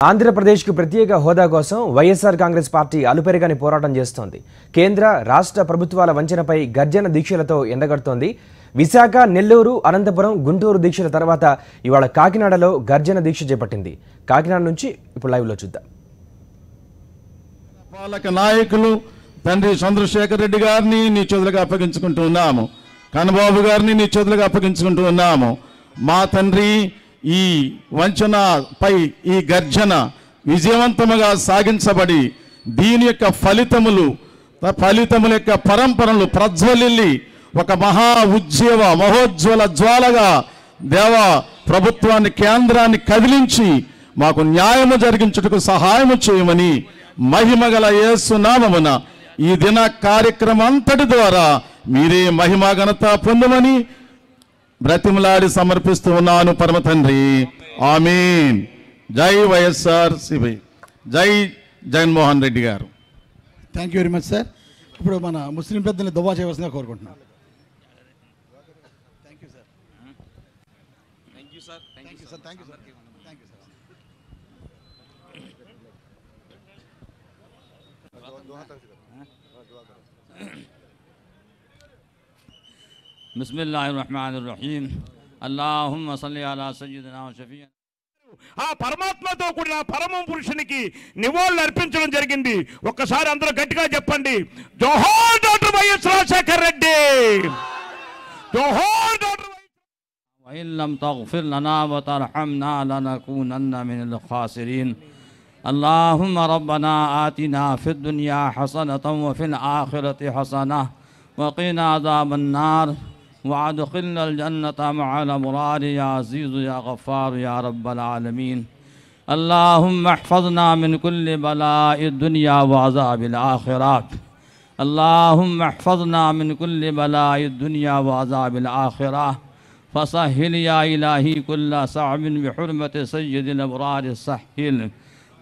ఆంధ్రప్రదేశ్కు ప్రత్యేక హోదా కోసం వైఎస్ఆర్ కాంగ్రెస్ పార్టీ అలుపెరగని పోరాటం చేస్తోంది. కేంద్ర రాష్ట్ర ప్రభుత్వాల వంచనపై గర్జన దీక్షలతో ఎండగడుతోంది. విశాఖ, నెల్లూరు, అనంతపురం, గుంటూరు దీక్షల తర్వాత ఇవాళ కాకినాడలో గర్జన దీక్ష చేపట్టింది. కాకినాడ నుంచి ఇప్పుడు లైవ్లో చూద్దాం. పాలక నాయకులు తండ్రి చంద్రశేఖర్ రెడ్డి గారిని నీ చేతులకు అప్పగించుకుంటూ ఉన్నాము. కన్నబాబు గారిని నీ చేతులకు అప్పగించుకుంటూ ఉన్నాము. మా తండ్రి ఈ వంచనపై ఈ గర్జన విజయవంతముగా సాగించబడి దీని యొక్క ఫలితముల యొక్క పరంపరలు ప్రజ్వలిల్లి ఒక మహోజ్వల జ్వాలగా దేవా ప్రభుత్వాన్ని కేంద్రాన్ని కదిలించి మాకు న్యాయము జరిగించుటకు సహాయము చేయమని మహిమగల యేసు నామమున ఈ దిన కార్యక్రమం అంతటి ద్వారా మీరే మహిమ ఘనత పొందమని బ్రతిమలాడి సమర్పిస్తూ ఉన్నాను పరమ తండ్రి. ఆమీన్. జై వైఎస్ఆర్ సిబి, జై Jaganmohan Reddy garu. Thank you very much sir. ఇప్పుడు మన ముస్లిం పెద్దల్ని దువా చేయవలసిందిగా కోరుకుంటున్నాను. Thank you sir. Thank you sir. Thank you sir. Thank you sir. Thank you sir. బిస్మిల్లాహిర్రహ్మానిర్రహీం. అల్లాహుమ్మ సల్లి అలా సయ్యిదినా షఫీనా. ఆ పరమాత్మతో కూడిన పరమ పురుషునికి నివాళులు అర్పించడం జరిగింది. ఒక్కసారి అందరూ గట్టిగా చెప్పండి, జోహార్ doctor YS Rajasekhar Reddy, Johar doctor. وإن لم تغفر لنا وترحمنا لنكونن من الخاسرين. اللهم ربنا آتنا في الدنيا حسنة وفي الآخرة حسنة وقنا عذاب النار وادخلنا الجنة مع الأبرار يا عزيز يا غفار يا رب العالمين. اللهم احفظنا من كل بلاء الدنيا وعذاب الآخرة. اللهم احفظنا من كل بلاء الدنيا وعذاب الآخرة. فسهل يا إلهي كل صعب بحرمة سيد الأبرار السهل.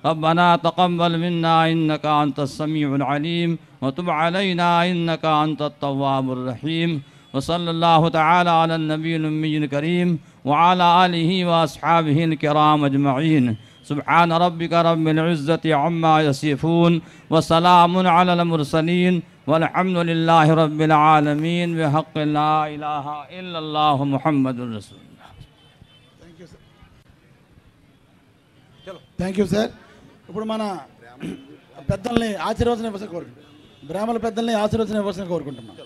ربنا تقبل منا إنك أنت السميع العليم وتب علينا إنك أنت التواب الرحيم. وصلى الله تعالى على النبي الأمي الكريم وعلى آله وأصحابه الكرام أجمعين. سبحان ربك رب العزة عما يصفون وسلام على المرسلين والحمد لله رب العالمين بحق لا إله إلا الله محمد رسول الله. Thank you sir. ఇప్పుడు మన పెద్దల్ని ఆశీర్వచనం ఇవ్వాల్సిన కోరుకుంటున్నాం. బ్రాహ్మణ పెద్దల్ని ఆశీర్వచనం ఇవ్వాల్సిన కోరుకుంటున్నాం.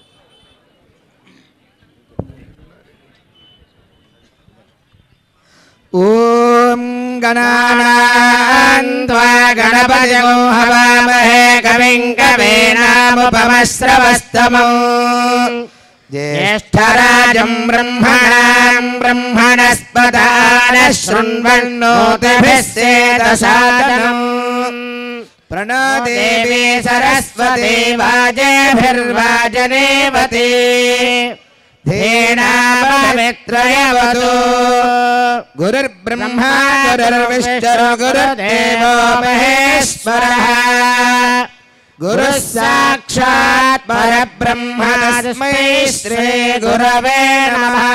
ఓం గణానాం త్వా గణపతిం హవామహే కవిం కవీనాముపమశ్రవస్తమం జ్యేష్ఠరాజం బ్రహ్మణాం బ్రహ్మణస్పదాన శృణ్వన్నోతిభిः సేదసాదనం ప్రణో దేవీ సరస్వతి వాజేభిర్వాజనేవతి ధీనాపవిత్రయవతు. గురుర్బ్రహ్మా గురుర్విష్ణుర్ గురుర్దేవో మహేశ్వరః గురుః సాక్షాత్ పరబ్రహ్మ తస్మై శ్రీ గురవే నమః.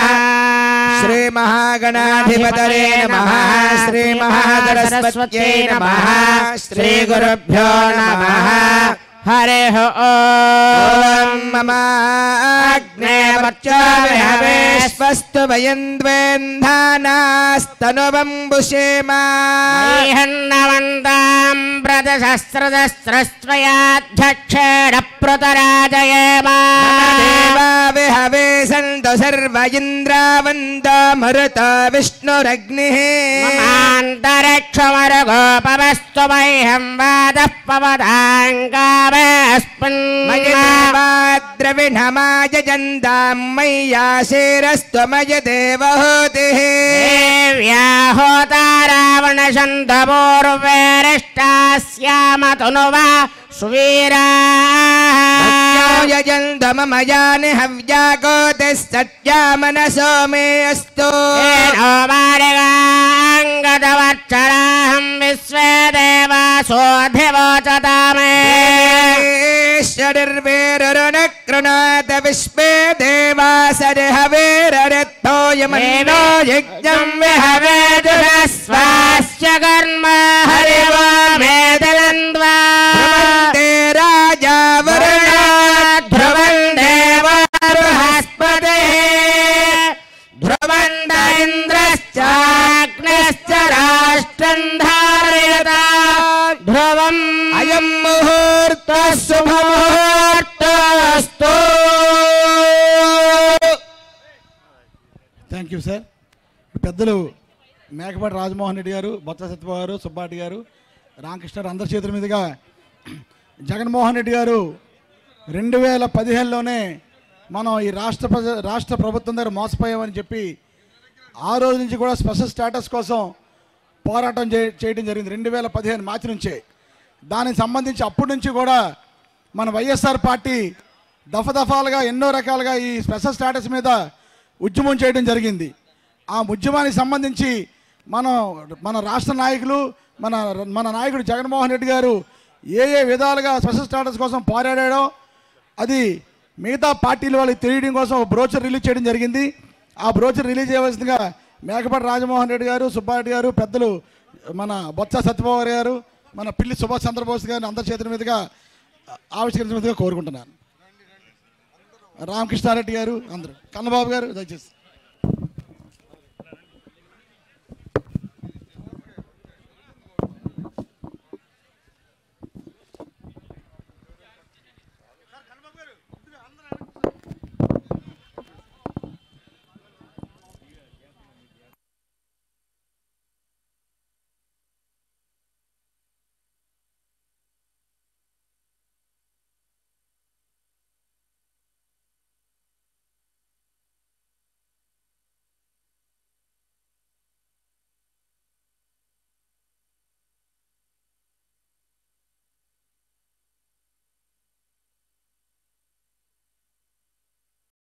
శ్రీ మహాగణాధిపతయే నమః. శ్రీ మహాసరస్వత్యై నమః. శ్రీ గురుభ్యో నమః. హరిః ఓం. మమ అగ్నే వర్చోవిహవే స్వస్తు వయంద్వేంధానాస్తనువంబుషేమా హన్నవంతాం ప్రదశస్త్రదస్త్రస్త్రయాధ్యక్షేణ ప్రతరాజయేమా దేవా విహవే సంతు సర్వ ఇంద్రావంతో మరుత విష్ణురగ్నిః మమాంతరిక్షమరుగోపవస్తు మహ్యం వాదః పవదాంగావేస్మిన్ ద్రవిణమాజందాం మయ్యాశేరస్త్వమయ దేవహూతిః దేవ్యా హోతారావణ శంతమూర్వేరిష్టాస్యామతనువా సువీరాయజంతమమయాని హవ్యాకోతిః సత్యామనసో మే అస్తు. అంగదవర్చరాహం విశ్వే దేవాసోధివోచతామే. శరీర్వేరుణ కృణోత विश्वे देवासरिहवेररित्तो यमन्नो यज्ञं विहवेजुषस्वास्य कर्म हरिवो मेदलन्द्वा ध्रुवन्ते राजा वरुणा ध्रुवं देवा बृहस्पतिः ध्रुवन्त इन्द्रश्चाग्निश्च राष्ट्रं धारयता ध्रुवम् अयं मुहूर्तः शुभमुहूर्तोऽस्तु. Thank you sir. పెద్దలు మేకపాటి రాజమోహన్ రెడ్డి గారు, బొత్స సత్యబాబు గారు, సుబ్బారెడ్డి గారు, రామకృష్ణ గారు అందరి చేతుల మీదుగా జగన్మోహన్ రెడ్డి గారు 2015లోనే మనం ఈ రాష్ట్ర ప్రభుత్వం దగ్గర మోసపోయామని చెప్పి ఆ రోజు నుంచి కూడా స్పెషల్ స్టేటస్ కోసం పోరాటం చేయడం జరిగింది. 2015 మార్చి నుంచే. దానికి సంబంధించి అప్పటి నుంచి కూడా మన వైఎస్ఆర్ పార్టీ దఫాలుగా ఎన్నో రకాలుగా ఈ స్పెషల్ స్టేటస్ మీద ఉద్యమం చేయడం జరిగింది. ఆ ఉద్యమానికి సంబంధించి మన రాష్ట్ర నాయకులు మన నాయకుడు జగన్మోహన్ రెడ్డి గారు ఏ విధాలుగా స్పెషల్ స్టేటస్ కోసం పోరాడాడో అది మిగతా పార్టీల వాళ్ళకి తెలియడం కోసం ఒక బ్రోచర్ రిలీజ్ చేయడం జరిగింది. ఆ బ్రోచర్ రిలీజ్ చేయవలసిందిగా మేకపాటి రాజమోహన్ రెడ్డి గారు, సుబ్బారెడ్డి గారు, పెద్దలు మన బొత్స సత్యబాబు గారు, మన పిల్లి సుభాష్ చంద్రబోస్ గారిని అందరి చేతుల మీదుగా ఆవిష్కరించినట్టుగా కోరుకుంటున్నాను. రామకృష్ణారెడ్డి గారు, అందరూ, కన్నబాబు గారు దయచేసి.